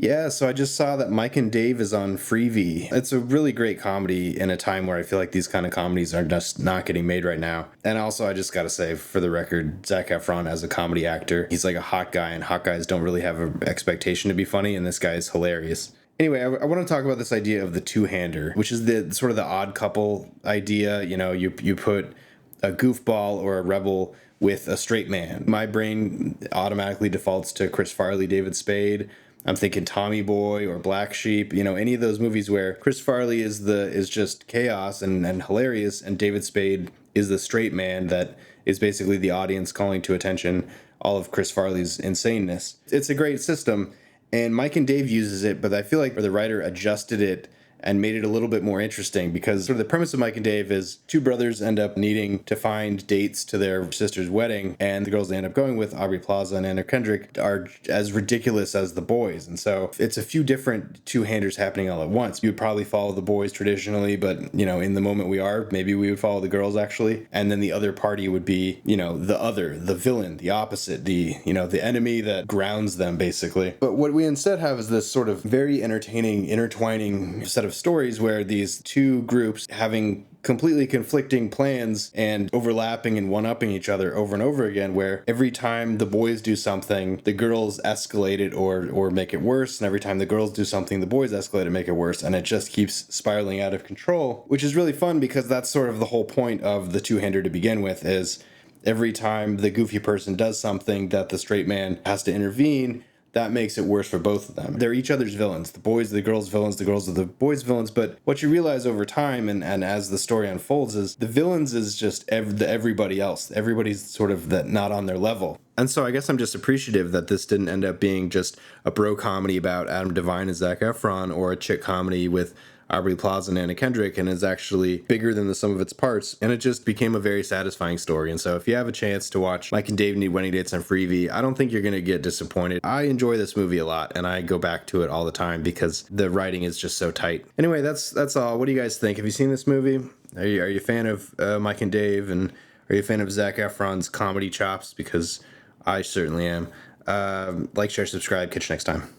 Yeah, so I just saw that Mike and Dave is on freevee. It's a really great comedy in a time where I feel like these kind of comedies are just not getting made right now. And also, I just gotta say, for the record, Zac Efron as a comedy actor, he's like a hot guy, and hot guys don't really have an expectation to be funny, and this guy is hilarious. Anyway, I want to talk about this idea of the two-hander, which is the sort of the odd couple idea. You know, you put a goofball or a rebel with a straight man. My brain automatically defaults to Chris Farley, David Spade. I'm thinking Tommy Boy or Black Sheep, you know, any of those movies where Chris Farley is just chaos and hilarious, and David Spade is the straight man that is basically the audience calling to attention all of Chris Farley's insaneness. It's a great system, and Mike and Dave uses it, but I feel like the writer adjusted it and made it a little bit more interesting, because sort of the premise of Mike and Dave is two brothers end up needing to find dates to their sister's wedding, and the girls they end up going with, Aubrey Plaza and Anna Kendrick, are as ridiculous as the boys. And so it's a few different two-handers happening all at once. You would probably follow the boys traditionally, but, you know, in the moment we are, maybe we would follow the girls actually. And then the other party would be, you know, the villain, the opposite, the enemy that grounds them, basically. But what we instead have is this sort of very entertaining, intertwining set of stories where these two groups having completely conflicting plans and overlapping and one-upping each other over and over again, where every time the boys do something, the girls escalate it or make it worse, and every time the girls do something, the boys escalate it and make it worse, and it just keeps spiraling out of control, which is really fun because that's sort of the whole point of the two-hander to begin with, is every time the goofy person does something that the straight man has to intervene, that makes it worse for both of them. They're each other's villains. The boys are the girls' villains, the girls are the boys' villains. But what you realize over time and as the story unfolds is the villains is just everybody else. Everybody's sort of not on their level. And so I guess I'm just appreciative that this didn't end up being just a bro comedy about Adam Devine and Zac Efron, or a chick comedy with Aubrey Plaza and Anna Kendrick, and is actually bigger than the sum of its parts, and it just became a very satisfying story. And so if you have a chance to watch Mike and Dave Need Wedding Dates on freevee, I don't think you're going to get disappointed. I enjoy this movie a lot, and I go back to it all the time because the writing is just so tight. Anyway, that's all. What do you guys think? Have you seen this movie? Are you a fan of Mike and Dave, and are you a fan of Zac Efron's comedy chops? Because I certainly am. Like, share, subscribe. Catch you next time.